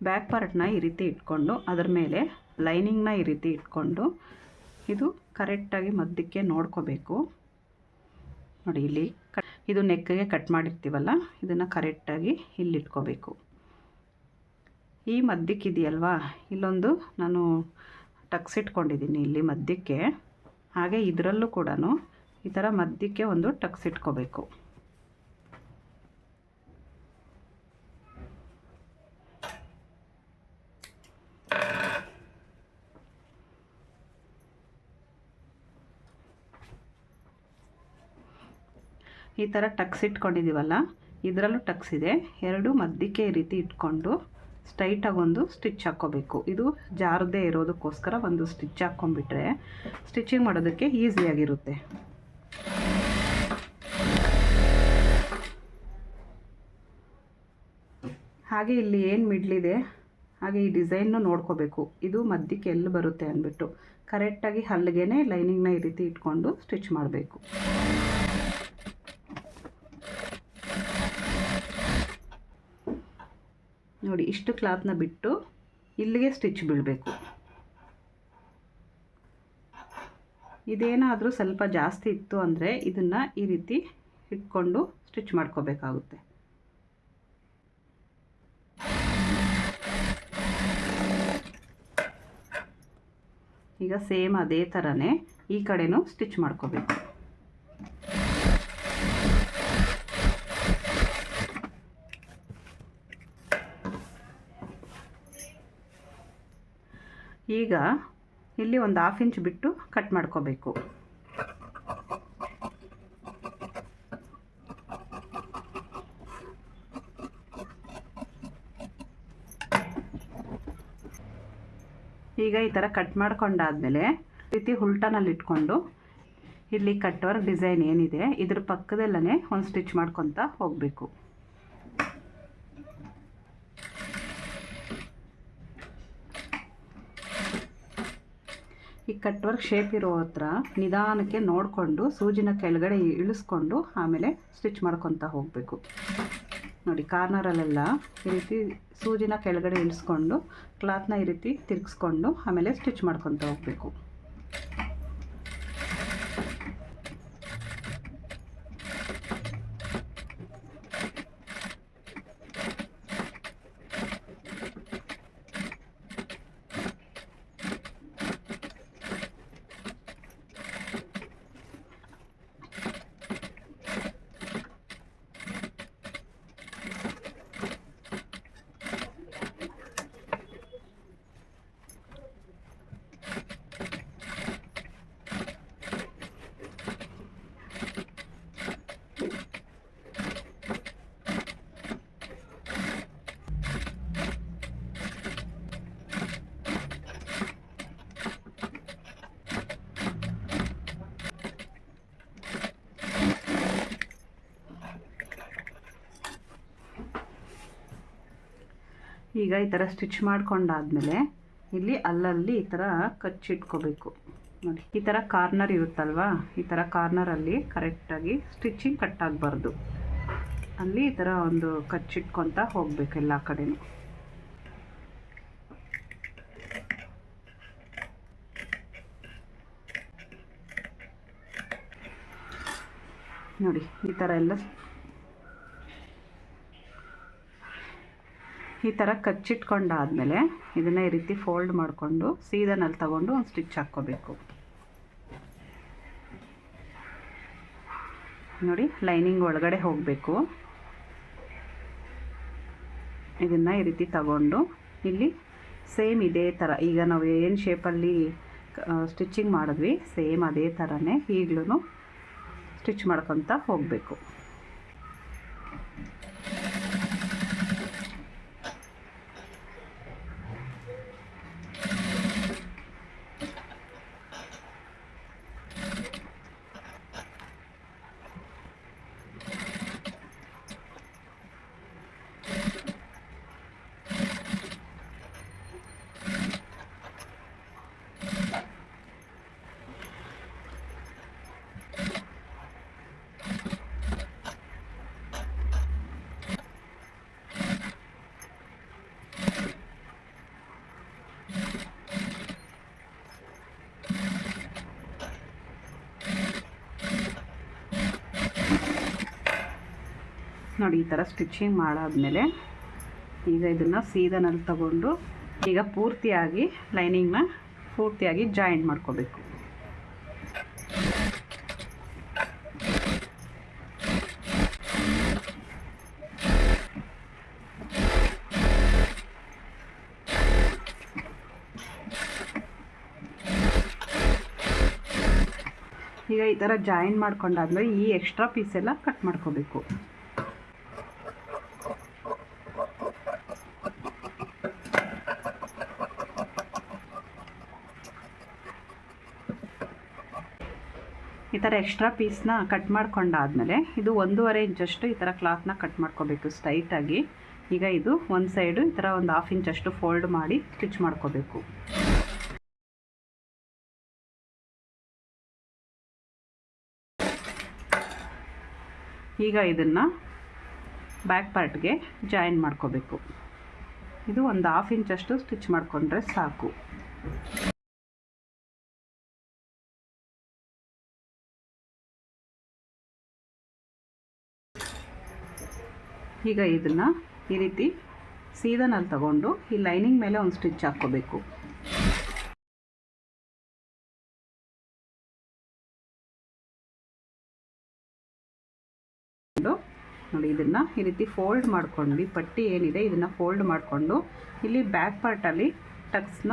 Back ಪಾರ್ಟ್ನ ಈ ರೀತಿ ಇಟ್ಕೊಂಡು ಅದರ ಮೇಲೆ ಲೈನಿಂಗ್ನ ಈ ರೀತಿ ಇಟ್ಕೊಂಡು ಇದು ಕರೆಕ್ಟಾಗಿ ಮಧ್ಯಕ್ಕೆ ನೋಡ್ಕೋಬೇಕು. ನೋಡಿ ಇಲ್ಲಿ ಇದು ನೆಕ್ಗೆ ಕಟ್ ಮಾಡಿರ್ತೀವಲ್ಲ, ಇದನ್ನು ಕರೆಕ್ಟಾಗಿ ಇಲ್ಲಿ ಇಟ್ಕೋಬೇಕು. ಈ ಮಧ್ಯಕ್ಕಿದೆಯಲ್ವಾ, ಇಲ್ಲೊಂದು ನಾನು ಟಕ್ಸ್ ಇಟ್ಕೊಂಡಿದ್ದೀನಿ ಇಲ್ಲಿ ಮಧ್ಯಕ್ಕೆ. ಹಾಗೆ ಇದರಲ್ಲೂ ಕೂಡ ಈ ಥರ ಮಧ್ಯಕ್ಕೆ ಒಂದು ಟಕ್ಸ್ ಇಟ್ಕೋಬೇಕು. ಈ ಥರ ಟಕ್ಸ್ ಇಟ್ಕೊಂಡಿದ್ದೀವಲ್ಲ, ಇದರಲ್ಲೂ ಟಕ್ಸ್ ಇದೆ. ಎರಡು ಮಧ್ಯಕ್ಕೆ ಈ ರೀತಿ ಇಟ್ಕೊಂಡು ಸ್ಟ್ರೈಟಾಗಿ ಒಂದು ಸ್ಟಿಚ್ ಹಾಕ್ಕೋಬೇಕು. ಇದು ಜಾರದೇ ಇರೋದಕ್ಕೋಸ್ಕರ ಒಂದು ಸ್ಟಿಚ್ ಹಾಕ್ಕೊಂಡ್ಬಿಟ್ರೆ ಸ್ಟಿಚಿಂಗ್ ಮಾಡೋದಕ್ಕೆ ಈಸಿಯಾಗಿರುತ್ತೆ. ಹಾಗೆ ಇಲ್ಲಿ ಏನು ಮಿಡ್ಲಿದೆ ಹಾಗೆ ಈ ಡಿಸೈನ್ನು ನೋಡ್ಕೋಬೇಕು, ಇದು ಮಧ್ಯಕ್ಕೆ ಎಲ್ಲಿ ಬರುತ್ತೆ ಅಂದ್ಬಿಟ್ಟು ಕರೆಕ್ಟಾಗಿ ಹಲ್ಲಿಗೆನೇ ಲೈನಿಂಗ್ನ ಈ ರೀತಿ ಇಟ್ಕೊಂಡು ಸ್ಟಿಚ್ ಮಾಡಬೇಕು. ನೋಡಿ, ಇಷ್ಟು ಕ್ಲಾತ್ನ ಬಿಟ್ಟು ಇಲ್ಲಿಗೆ ಸ್ಟಿಚ್ ಬೀಳಬೇಕು. ಇದೇನಾದರೂ ಸ್ವಲ್ಪ ಜಾಸ್ತಿ ಇತ್ತು ಅಂದರೆ ಇದನ್ನು ಈ ರೀತಿ ಇಟ್ಕೊಂಡು ಸ್ಟಿಚ್ ಮಾಡ್ಕೋಬೇಕಾಗುತ್ತೆ. ಈಗ ಸೇಮ್ ಅದೇ ಥರನೇ ಈ ಕಡೆನೂ ಸ್ಟಿಚ್ ಮಾಡ್ಕೋಬೇಕು. ಈಗ ಇಲ್ಲಿ ಒಂದು 1/2 ಇಂಚ್ ಬಿಟ್ಟು ಕಟ್ ಮಾಡ್ಕೋಬೇಕು. ಈಗ ಈ ಥರ ಕಟ್ ಮಾಡ್ಕೊಂಡಾದ್ಮೇಲೆ ಈ ರೀತಿ ಉಲ್ಟಾನಲ್ಲಿ ಇಟ್ಕೊಂಡು ಇಲ್ಲಿ ಕಟ್ ವರ್ಕ್ ಡಿಸೈನ್ ಏನಿದೆ ಇದ್ರ ಪಕ್ಕದಲ್ಲೇ ಒಂದು ಸ್ಟಿಚ್ ಮಾಡ್ಕೊತಾ ಹೋಗಬೇಕು. ಈ ಕಟ್ ವರ್ಕ್ ಶೇಪ್ ಇರೋ ಹತ್ರ ನಿಧಾನಕ್ಕೆ ನೋಡಿಕೊಂಡು ಸೂಜಿನ ಕೆಳಗಡೆ ಇಳಿಸ್ಕೊಂಡು ಆಮೇಲೆ ಸ್ಟಿಚ್ ಮಾಡ್ಕೊತಾ ಹೋಗಬೇಕು. ನೋಡಿ, ಕಾರ್ನರಲ್ಲೆಲ್ಲ ಈ ರೀತಿ ಸೂಜಿನ ಕೆಳಗಡೆ ಇಳಿಸ್ಕೊಂಡು ಕ್ಲಾತ್ನ ಈ ರೀತಿ ತಿರುಗಿಸ್ಕೊಂಡು ಆಮೇಲೆ ಸ್ಟಿಚ್ ಮಾಡ್ಕೊತಾ ಹೋಗಬೇಕು. ಈಗ ಈ ಥರ ಸ್ಟಿಚ್ ಮಾಡ್ಕೊಂಡಾದ್ಮೇಲೆ ಇಲ್ಲಿ ಅಲ್ಲಲ್ಲಿ ಈ ಥರ ಕಚ್ಚಿಟ್ಕೋಬೇಕು. ನೋಡಿ, ಈ ಥರ ಕಾರ್ನರ್ ಇರುತ್ತಲ್ವಾ, ಈ ಥರ ಕಾರ್ನರಲ್ಲಿ ಕರೆಕ್ಟಾಗಿ ಸ್ಟಿಚಿಂಗ್ ಕಟ್ ಆಗಬಾರ್ದು. ಅಲ್ಲಿ ಈ ಥರ ಒಂದು ಕಚ್ಚಿಟ್ಕೊತಾ ಹೋಗಬೇಕು ಎಲ್ಲ ಕಡೆನೂ. ನೋಡಿ, ಈ ಥರ ಎಲ್ಲ ಈ ಥರ ಕಚ್ಚಿಟ್ಕೊಂಡಾದ್ಮೇಲೆ ಇದನ್ನು ಈ ರೀತಿ ಫೋಲ್ಡ್ ಮಾಡಿಕೊಂಡು ಸೀದನಲ್ಲಿ ತಗೊಂಡು ಒಂದು ಸ್ಟಿಚ್ ಹಾಕ್ಕೋಬೇಕು. ನೋಡಿ, ಲೈನಿಂಗ್ ಒಳಗಡೆ ಹೋಗಬೇಕು. ಇದನ್ನು ಈ ರೀತಿ ತಗೊಂಡು ಇಲ್ಲಿ ಸೇಮ್ ಇದೇ ಥರ ಈಗ ನಾವು ಏನು ಶೇಪಲ್ಲಿ ಸ್ಟಿಚಿಂಗ್ ಮಾಡಿದ್ವಿ ಸೇಮ್ ಅದೇ ಥರನೇ ಈಗಲೂ ಸ್ಟಿಚ್ ಮಾಡ್ಕೊತಾ ಹೋಗಬೇಕು. ನೋಡಿ ಈ ಥರ ಸ್ಟಿಚಿಂಗ್ ಮಾಡಾದ್ಮೇಲೆ ಈಗ ಇದನ್ನು ಸೀದಾನಲ್ಲಿ ತಗೊಂಡು ಈಗ ಪೂರ್ತಿಯಾಗಿ ಲೈನಿಂಗ್ನ ಪೂರ್ತಿಯಾಗಿ ಜಾಯಿಂಟ್ ಮಾಡ್ಕೋಬೇಕು. ಈಗ ಈ ಥರ ಜಾಯಿನ್ ಮಾಡ್ಕೊಂಡಾದ್ಮೇಲೆ ಈ ಎಕ್ಸ್ಟ್ರಾ ಪೀಸ್ ಎಲ್ಲ ಕಟ್ ಮಾಡ್ಕೋಬೇಕು. ಈ ಥರ ಎಕ್ಸ್ಟ್ರಾ ಪೀಸ್ನ ಕಟ್ ಮಾಡ್ಕೊಂಡಾದ್ಮೇಲೆ ಇದು 1.5 ಇಂಚಷ್ಟು ಈ ಥರ ಕ್ಲಾತ್ನ ಕಟ್ ಮಾಡ್ಕೋಬೇಕು ಸ್ಟ್ರೈಟಾಗಿ. ಈಗ ಇದು ಒಂದು ಸೈಡು ಈ ಥರ ಒಂದು 1/2 ಇಂಚಷ್ಟು ಫೋಲ್ಡ್ ಮಾಡಿ ಸ್ಟಿಚ್ ಮಾಡ್ಕೋಬೇಕು. ಈಗ ಇದನ್ನು ಬ್ಯಾಕ್ ಪಾರ್ಟ್ಗೆ ಜಾಯಿನ್ ಮಾಡ್ಕೋಬೇಕು. ಇದು ಒಂದು 1/2 ಇಂಚಷ್ಟು ಸ್ಟಿಚ್ ಮಾಡಿಕೊಂಡ್ರೆ ಸಾಕು. ಈಗ ಇದನ್ನು ಈ ರೀತಿ ಸೀದಾನಲ್ಲಿ ತಗೊಂಡು ಈ ಲೈನಿಂಗ್ ಮೇಲೆ ಒಂದು ಸ್ಟಿಚ್ ಹಾಕ್ಕೋಬೇಕು. ನೋಡಿ ಇದನ್ನು ಈ ರೀತಿ ಫೋಲ್ಡ್ ಮಾಡ್ಕೊಂಡು ಪಟ್ಟಿ ಏನಿದೆ ಇದನ್ನು ಫೋಲ್ಡ್ ಮಾಡಿಕೊಂಡು ಇಲ್ಲಿ ಬ್ಯಾಕ್ ಪಾರ್ಟಲ್ಲಿ ಟಕ್ಸ್ನ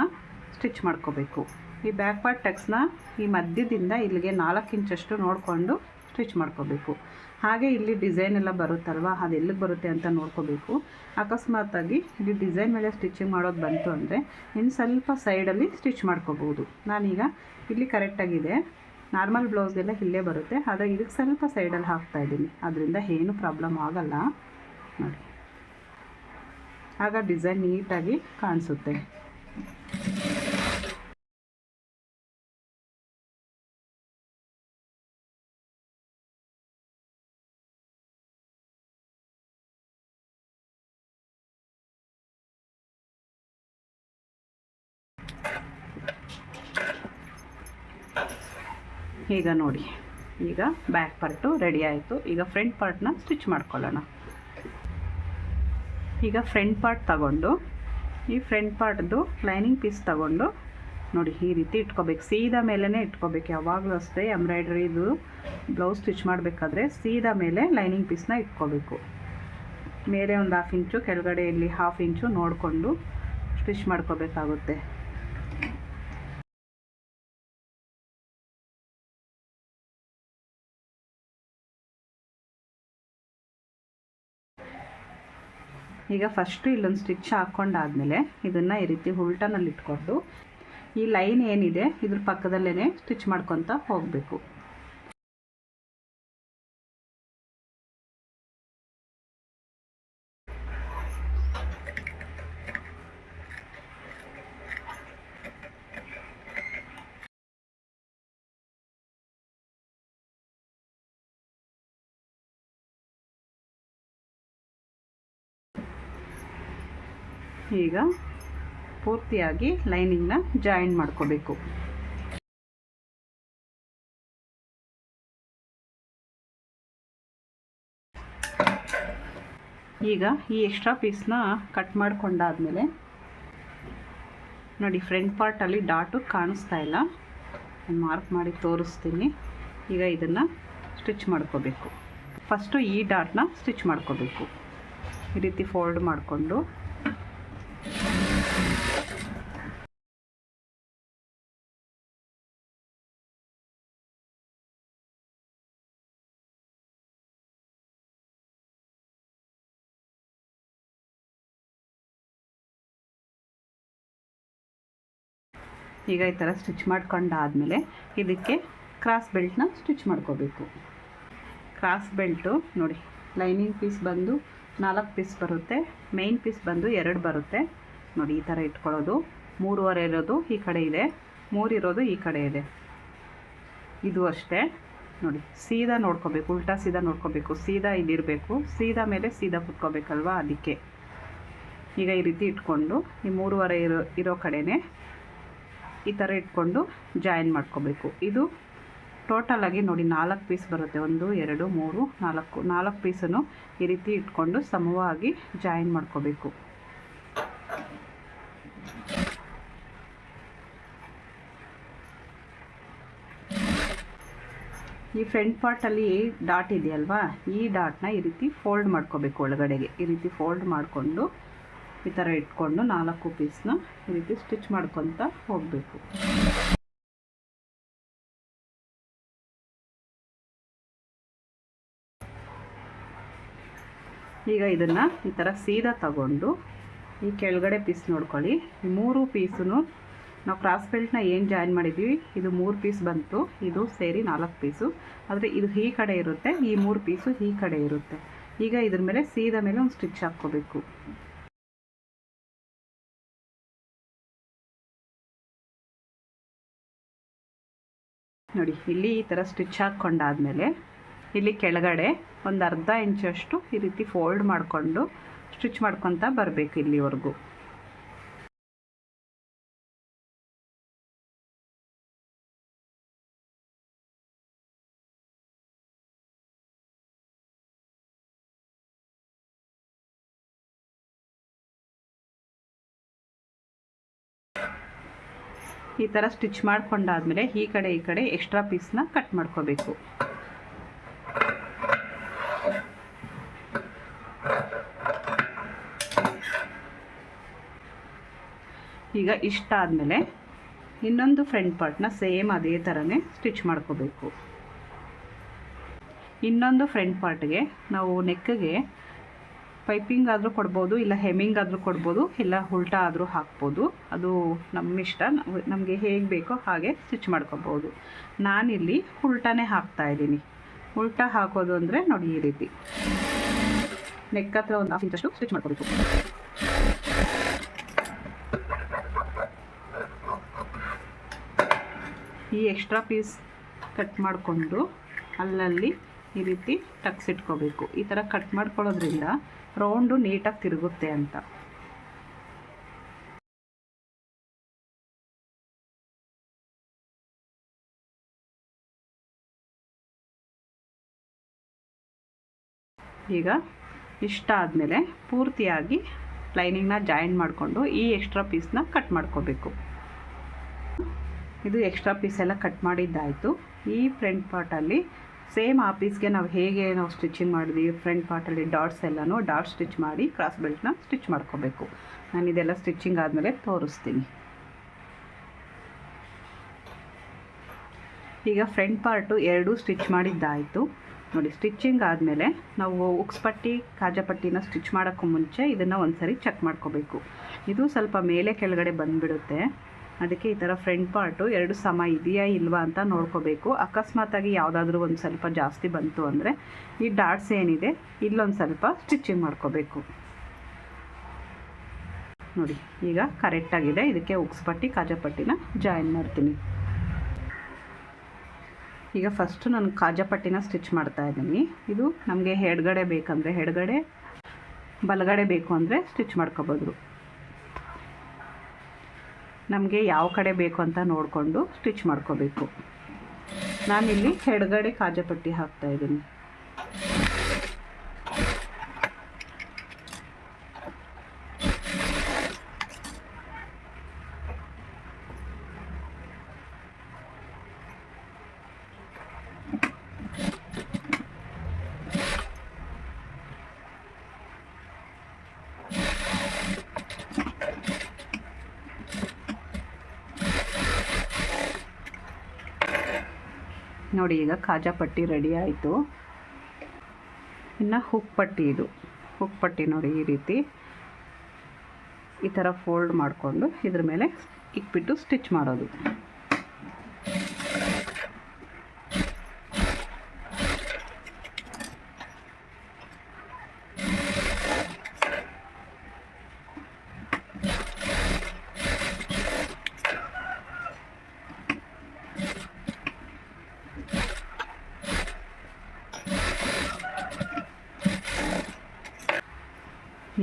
ಸ್ಟಿಚ್ ಮಾಡ್ಕೋಬೇಕು. ಈ ಬ್ಯಾಕ್ ಪಾರ್ಟ್ ಟಕ್ಸ್ನ ಈ ಮಧ್ಯದಿಂದ ಇಲ್ಲಿಗೆ 4 ಇಂಚಷ್ಟು ನೋಡಿಕೊಂಡು ಸ್ಟಿಚ್ ಮಾಡ್ಕೋಬೇಕು. ಹಾಗೆ ಇಲ್ಲಿ ಡಿಸೈನ್ ಎಲ್ಲ ಬರುತ್ತಲ್ವ, ಅದು ಎಲ್ಲಿಗೆ ಬರುತ್ತೆ ಅಂತ ನೋಡ್ಕೋಬೇಕು. ಅಕಸ್ಮಾತಾಗಿ ಇಲ್ಲಿ ಡಿಸೈನ್ ಮೇಲೆ ಸ್ಟಿಚಿಂಗ್ ಮಾಡೋದು ಬಂತು ಅಂದರೆ ಇನ್ನು ಸ್ವಲ್ಪ ಸೈಡಲ್ಲಿ ಸ್ಟಿಚ್ ಮಾಡ್ಕೋಬೋದು. ನಾನೀಗ ಇಲ್ಲಿ ಕರೆಕ್ಟಾಗಿದೆ, ನಾರ್ಮಲ್ ಬ್ಲೌಸ್ಗೆಲ್ಲ ಇಲ್ಲೇ ಬರುತ್ತೆ, ಆದರೆ ಇದಕ್ಕೆ ಸ್ವಲ್ಪ ಸೈಡಲ್ಲಿ ಹಾಕ್ತಾಯಿದ್ದೀನಿ. ಅದರಿಂದ ಏನು ಪ್ರಾಬ್ಲಮ್ ಆಗಲ್ಲ ನೋಡಿ, ಆಗ ಡಿಸೈನ್ ನೀಟಾಗಿ ಕಾಣಿಸುತ್ತೆ. ಈಗ ನೋಡಿ, ಈಗ ಬ್ಯಾಕ್ ಪಾರ್ಟು ರೆಡಿ ಆಯಿತು. ಈಗ ಫ್ರಂಟ್ ಪಾರ್ಟ್ನ ಸ್ಟಿಚ್ ಮಾಡ್ಕೊಳ್ಳೋಣ. ಈಗ ಫ್ರಂಟ್ ಪಾರ್ಟ್ ತಗೊಂಡು ಈ ಫ್ರಂಟ್ ಪಾರ್ಟ್ದು ಲೈನಿಂಗ್ ಪೀಸ್ ತಗೊಂಡು ನೋಡಿ ಈ ರೀತಿ ಇಟ್ಕೋಬೇಕು. ಸೀದಾ ಮೇಲೇ ಇಟ್ಕೋಬೇಕು. ಯಾವಾಗಲೂ ಅಷ್ಟೇ ಎಂಬ್ರಾಯ್ಡ್ರಿದು ಬ್ಲೌಸ್ ಸ್ಟಿಚ್ ಮಾಡಬೇಕಾದ್ರೆ ಸೀದಾ ಮೇಲೆ ಲೈನಿಂಗ್ ಪೀಸ್ನ ಇಟ್ಕೋಬೇಕು. ಮೇಲೆ ಒಂದು 1/2 ಇಂಚು, ಕೆಳಗಡೆ ಇಲ್ಲಿ 1/2 ಇಂಚು ನೋಡಿಕೊಂಡು ಸ್ಟಿಚ್ ಮಾಡ್ಕೋಬೇಕಾಗುತ್ತೆ. ಈಗ ಫಸ್ಟು ಇಲ್ಲೊಂದು ಸ್ಟಿಚ್ ಹಾಕ್ಕೊಂಡಾದ್ಮೇಲೆ ಇದನ್ನು ಈ ರೀತಿ ಉಲ್ಟನಲ್ಲಿ ಇಟ್ಕೊಂಡು ಈ ಲೈನ್ ಏನಿದೆ ಇದ್ರ ಪಕ್ಕದಲ್ಲೇ ಸ್ಟಿಚ್ ಮಾಡ್ಕೊತ ಹೋಗಬೇಕು. ಈಗ ಪೂರ್ತಿಯಾಗಿ ಲೈನಿಂಗ್ನ ಜಾಯಿನ್ ಮಾಡ್ಕೋಬೇಕು. ಈಗ ಈ ಎಕ್ಸ್ಟ್ರಾ ಪೀಸ್ನ ಕಟ್ ಮಾಡ್ಕೊಂಡಾದ್ಮೇಲೆ ನೋಡಿ ಫ್ರಂಟ್ ಪಾರ್ಟಲ್ಲಿ ಡಾಟು ಕಾಣಿಸ್ತಾ ಇಲ್ಲ, ಮಾರ್ಕ್ ಮಾಡಿ ತೋರಿಸ್ತೀನಿ. ಈಗ ಇದನ್ನು ಸ್ಟಿಚ್ ಮಾಡ್ಕೋಬೇಕು. ಫಸ್ಟು ಈ ಡಾಟ್ನ ಸ್ಟಿಚ್ ಮಾಡ್ಕೋಬೇಕು. ಈ ರೀತಿ ಫೋಲ್ಡ್ ಮಾಡಿಕೊಂಡು ಈಗ ಈ ಥರ ಸ್ಟಿಚ್ ಮಾಡ್ಕೊಂಡಾದ್ಮೇಲೆ ಇದಕ್ಕೆ ಕ್ರಾಸ್ ಬೆಲ್ಟ್ನ ಸ್ಟಿಚ್ ಮಾಡ್ಕೋಬೇಕು. ಕ್ರಾಸ್ ಬೆಲ್ಟು ನೋಡಿ ಲೈನಿಂಗ್ ಪೀಸ್ ಬಂದು 4 ಪೀಸ್ ಬರುತ್ತೆ, ಮೇನ್ ಪೀಸ್ ಬಂದು 2 ಬರುತ್ತೆ. ನೋಡಿ ಈ ಥರ ಇಟ್ಕೊಳ್ಳೋದು. 3.5 ಇರೋದು ಈ ಕಡೆ ಇದೆ, 3 ಇರೋದು ಈ ಕಡೆ ಇದೆ. ಇದು ಅಷ್ಟೇ ನೋಡಿ, ಸೀದಾ ನೋಡ್ಕೋಬೇಕು, ಉಲ್ಟಾ ಸೀದಾ ನೋಡ್ಕೋಬೇಕು. ಸೀದಾ ಇಲ್ಲಿರಬೇಕು, ಸೀದಾ ಮೇಲೆ ಸೀದಾ ಕುತ್ಕೋಬೇಕಲ್ವ, ಅದಕ್ಕೆ. ಈಗ ಈ ರೀತಿ ಇಟ್ಕೊಂಡು ಈ 3.5 ಇರೋ ಕಡೆನೇ ಈ ಥರ ಇಟ್ಕೊಂಡು ಜಾಯಿನ್ ಮಾಡ್ಕೋಬೇಕು. ಇದು ಟೋಟಲಾಗಿ ನೋಡಿ 4 ಪೀಸ್ ಬರುತ್ತೆ. 1 2 3 4 ಪೀಸನ್ನು ಈ ರೀತಿ ಇಟ್ಕೊಂಡು ಸಮವಾಗಿ ಜಾಯಿನ್ ಮಾಡ್ಕೋಬೇಕು. ಈ ಫ್ರಂಟ್ ಪಾರ್ಟಲ್ಲಿ ಡಾಟ್ ಇದೆಯಲ್ವಾ, ಈ ಡಾಟ್ನ ಈ ರೀತಿ ಫೋಲ್ಡ್ ಮಾಡ್ಕೋಬೇಕು. ಒಳಗಡೆಗೆ ಈ ರೀತಿ ಫೋಲ್ಡ್ ಮಾಡಿಕೊಂಡು ಈ ಥರ ಇಟ್ಕೊಂಡು 4 ಪೀಸ್ನ ಈ ರೀತಿ ಸ್ಟಿಚ್ ಮಾಡ್ಕೊತ ಹೋಗಬೇಕು. ಈಗ ಇದನ್ನು ಈ ಥರ ಸೀದಾ ತಗೊಂಡು ಈ ಕೆಳಗಡೆ ಪೀಸ್ ನೋಡ್ಕೊಳ್ಳಿ. ಈ 3 ಪೀಸನ್ನು ನಾವು ಕ್ರಾಸ್ ಬೆಲ್ಟ್ನ ಏನು ಜಾಯಿನ್ ಮಾಡಿದ್ದೀವಿ, ಇದು 3 ಪೀಸ್ ಬಂತು, ಇದು ಸೇರಿ 4 ಪೀಸು. ಆದರೆ ಇದು ಈ ಕಡೆ ಇರುತ್ತೆ, ಈ 3 ಪೀಸು ಈ ಕಡೆ ಇರುತ್ತೆ. ಈಗ ಇದ್ರ ಮೇಲೆ ಸೀದಾ ಮೇಲೆ ಒಂದು ಸ್ಟಿಚ್ ಹಾಕ್ಕೋಬೇಕು. ನೋಡಿ, ಇಲ್ಲಿ ಈ ಥರ ಸ್ಟಿಚ್ ಹಾಕ್ಕೊಂಡಾದ್ಮೇಲೆ ಇಲ್ಲಿ ಕೆಳಗಡೆ ಒಂದು ಅರ್ಧ ಇಂಚಷ್ಟು ಈ ರೀತಿ ಫೋಲ್ಡ್ ಮಾಡಿಕೊಂಡು ಸ್ಟಿಚ್ ಮಾಡ್ಕೊತ ಬರಬೇಕು ಇಲ್ಲಿವರೆಗೂ. ಈ ಥರ ಸ್ಟಿಚ್ ಮಾಡ್ಕೊಂಡಾದ್ಮೇಲೆ ಈ ಕಡೆ ಎಕ್ಸ್ಟ್ರಾ ಪೀಸ್ನ ಕಟ್ ಮಾಡ್ಕೋಬೇಕು. ಈಗ ಇಷ್ಟ ಆದಮೇಲೆ ಇನ್ನೊಂದು ಫ್ರಂಟ್ ಪಾರ್ಟ್ನ ಸೇಮ್ ಅದೇ ಥರನೇ ಸ್ಟಿಚ್ ಮಾಡ್ಕೋಬೇಕು. ಇನ್ನೊಂದು ಫ್ರಂಟ್ ಪಾರ್ಟ್ಗೆ ನಾವು ನೆಕ್ಗೆ ಪೈಪಿಂಗ್ ಆದರೂ ಕೊಡ್ಬೋದು, ಇಲ್ಲ ಹೆಮ್ಮಿಂಗ್ ಆದರೂ ಕೊಡ್ಬೋದು, ಇಲ್ಲ ಉಲ್ಟಾ ಆದರೂ ಹಾಕ್ಬೋದು. ಅದು ನಮ್ಮ ಇಷ್ಟ, ನಮಗೆ ಹೇಗೆ ಬೇಕೋ ಹಾಗೆ ಸ್ಟಿಚ್ ಮಾಡ್ಕೋಬೋದು. ನಾನಿಲ್ಲಿ ಉಲ್ಟಾನೇ ಹಾಕ್ತಾಯಿದ್ದೀನಿ. ಉಲ್ಟಾ ಹಾಕೋದು ಅಂದರೆ ನೋಡಿ, ಈ ರೀತಿ ನೆಕ್ ಹತ್ರ ಒಂದು 1/2 ಇಂಚಷ್ಟು ಸ್ಟಿಚ್ ಮಾಡ್ಕೋಬೇಕು. ಈ ಎಕ್ಸ್ಟ್ರಾ ಪೀಸ್ ಕಟ್ ಮಾಡಿಕೊಂಡು ಅಲ್ಲಲ್ಲಿ ಈ ರೀತಿ ಟಕ್ಸ್ ಇಟ್ಕೋಬೇಕು. ಈ ಥರ ಕಟ್ ಮಾಡ್ಕೊಳ್ಳೋದ್ರಿಂದ ರೌಂಡು ನೀಟಾಗಿ ತಿರುಗುತ್ತೆ ಅಂತ. ಈಗ ಇಷ್ಟ ಆದಮೇಲೆ ಪೂರ್ತಿಯಾಗಿ ಲೈನಿಂಗ್ನ ಜಾಯಿನ್ ಮಾಡಿಕೊಂಡು ಈ ಎಕ್ಸ್ಟ್ರಾ ಪೀಸ್ನ ಕಟ್ ಮಾಡ್ಕೋಬೇಕು. ಇದು ಎಕ್ಸ್ಟ್ರಾ ಪೀಸ್ ಎಲ್ಲ ಕಟ್ ಮಾಡಿದ್ದಾಯಿತು. ಈ ಫ್ರಂಟ್ ಪಾರ್ಟಲ್ಲಿ ಸೇಮ್ ಆ ಪೀಸ್ಗೆ ನಾವು ಹೇಗೆ ಸ್ಟಿಚಿಂಗ್ ಮಾಡಿದ್ವಿ, ಫ್ರಂಟ್ ಪಾರ್ಟಲ್ಲಿ ಡಾಟ್ಸ್ ಎಲ್ಲನೂ ಡಾಟ್ ಸ್ಟಿಚ್ ಮಾಡಿ ಕ್ರಾಸ್ ಬೆಲ್ಟ್ನ ಸ್ಟಿಚ್ ಮಾಡ್ಕೋಬೇಕು. ನಾನು ಇದೆಲ್ಲ ಸ್ಟಿಚಿಂಗ್ ಆದಮೇಲೆ ತೋರಿಸ್ತೀನಿ. ಈಗ ಫ್ರಂಟ್ ಪಾರ್ಟು 2 ಸ್ಟಿಚ್ ಮಾಡಿದ್ದಾಯಿತು ನೋಡಿ. ಸ್ಟಿಚಿಂಗ್ ಆದಮೇಲೆ ನಾವು ಉಕ್ಸ್ ಪಟ್ಟಿ ಕಾಜಾಪಟ್ಟಿನ ಸ್ಟಿಚ್ ಮಾಡೋಕ್ಕೂ ಮುಂಚೆ ಇದನ್ನು ಒಂದು ಸರಿ ಚೆಕ್ ಮಾಡ್ಕೋಬೇಕು. ಇದು ಸ್ವಲ್ಪ ಮೇಲೆ ಕೆಳಗಡೆ ಬಂದುಬಿಡುತ್ತೆ. ಅದಕ್ಕೆ ಈ ಥರ ಫ್ರಂಟ್ ಪಾರ್ಟು 2 ಸಮ ಇದೆಯಾ ಇಲ್ವಾ ಅಂತ ನೋಡ್ಕೋಬೇಕು. ಅಕಸ್ಮಾತಾಗಿ ಯಾವುದಾದ್ರೂ ಒಂದು ಸ್ವಲ್ಪ ಜಾಸ್ತಿ ಬಂತು ಅಂದರೆ ಈ ಡಾಟ್ಸ್ ಏನಿದೆ ಇಲ್ಲೊಂದು ಸ್ವಲ್ಪ ಸ್ಟಿಚಿಂಗ್ ಮಾಡ್ಕೋಬೇಕು. ನೋಡಿ, ಈಗ ಕರೆಕ್ಟಾಗಿದೆ. ಇದಕ್ಕೆ ಉಕ್ಸ್ ಪಟ್ಟಿ ಕಾಜಾಪಟ್ಟಿನ ಜಾಯಿನ್ ಮಾಡ್ತೀನಿ. ಈಗ ಫಸ್ಟು ನಾನು ಕಾಜಾಪಟ್ಟಿನ ಸ್ಟಿಚ್ ಮಾಡ್ತಾಯಿದ್ದೀನಿ. ಇದು ನಮಗೆ ಎಡಗಡೆ ಬೇಕಂದರೆ ಎಡಗಡೆ, ಬಲಗಡೆ ಬೇಕು ಅಂದರೆ ಸ್ಟಿಚ್ ಮಾಡ್ಕೋಬೋದು. ನಮಗೆ ಯಾವ ಕಡೆ ಬೇಕು ಅಂತ ನೋಡಿಕೊಂಡು ಸ್ಟಿಚ್ ಮಾಡ್ಕೋಬೇಕು. ನಾನಿಲ್ಲಿ ಎಡಗಡೆ ಕಾಜಾಪಟ್ಟಿ ಹಾಕ್ತಾಯಿದ್ದೀನಿ. ನೋಡಿ, ಈಗ ಕಾಜಾಪಟ್ಟಿ ರೆಡಿ ಆಯಿತು. ಇನ್ನು ಹುಕ್ ಪಟ್ಟಿ, ಇದು ಹುಕ್ ಪಟ್ಟಿ ನೋಡಿ, ಈ ರೀತಿ ಈ ಥರ ಫೋಲ್ಡ್ ಮಾಡಿಕೊಂಡು ಇದ್ರ ಮೇಲೆ ಇಕ್ಬಿಟ್ಟು ಸ್ಟಿಚ್ ಮಾಡೋದು.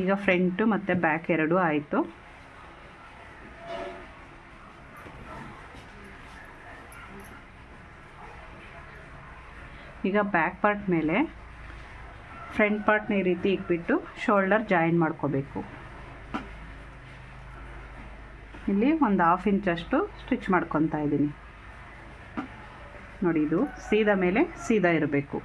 ಈಗ ಫ್ರಂಟು ಮತ್ತು ಬ್ಯಾಕ್ ಎರಡೂ ಆಯಿತು. ಈಗ ಬ್ಯಾಕ್ ಪಾರ್ಟ್ ಮೇಲೆ ಫ್ರಂಟ್ ಪಾರ್ಟ್ನ ಈ ರೀತಿ ಇಟ್ಬಿಟ್ಟು ಶೋಲ್ಡರ್ ಜಾಯಿನ್ ಮಾಡ್ಕೋಬೇಕು. ಇಲ್ಲಿ ಒಂದು 1/2 ಇಂಚಷ್ಟು ಸ್ಟಿಚ್ ಮಾಡ್ಕೊತಾ ಇದ್ದೀನಿ. ನೋಡಿ, ಇದು ಸೀದಾ ಮೇಲೆ ಸೀದಾ ಇರಬೇಕು.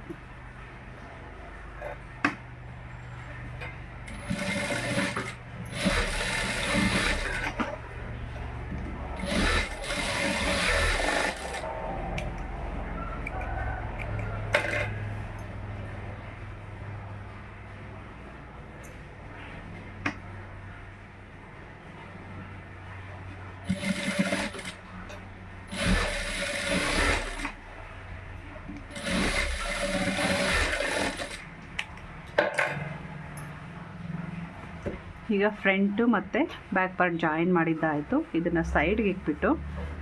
ಈಗ ಫ್ರಂಟು ಮತ್ತು ಬ್ಯಾಕ್ ಪಾರ್ಟ್ ಜಾಯಿನ್ ಮಾಡಿದ್ದಾಯಿತು. ಇದನ್ನು ಸೈಡ್ಗೆ ಇಟ್ಬಿಟ್ಟು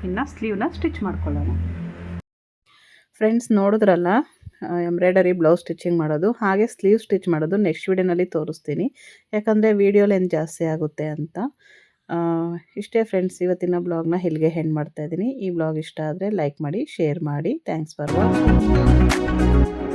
ಇನ್ನು ಸ್ಲೀವ್ನ ಸ್ಟಿಚ್ ಮಾಡ್ಕೊಳ್ಳೋಣ. ಫ್ರೆಂಡ್ಸ್, ನೋಡಿದ್ರಲ್ಲ ಎಂಬ್ರಾಯ್ಡರಿ ಬ್ಲೌಸ್ ಸ್ಟಿಚಿಂಗ್ ಮಾಡೋದು, ಹಾಗೆ ಸ್ಲೀವ್ ಸ್ಟಿಚ್ ಮಾಡೋದು ನೆಕ್ಸ್ಟ್ ವಿಡಿಯೋನಲ್ಲಿ ತೋರಿಸ್ತೀನಿ. ಯಾಕಂದರೆ ವಿಡಿಯೋ ಲೆಂತ್ ಜಾಸ್ತಿ ಆಗುತ್ತೆ ಅಂತ. ಇಷ್ಟೇ ಫ್ರೆಂಡ್ಸ್, ಇವತ್ತಿನ ಬ್ಲಾಗ್ನ ಇಲ್ಲಿಗೆ ಎಂಡ್ ಮಾಡ್ತಾಯಿದ್ದೀನಿ. ಈ ಬ್ಲಾಗ್ ಇಷ್ಟ ಆದರೆ ಲೈಕ್ ಮಾಡಿ, ಶೇರ್ ಮಾಡಿ. Thanks for watching.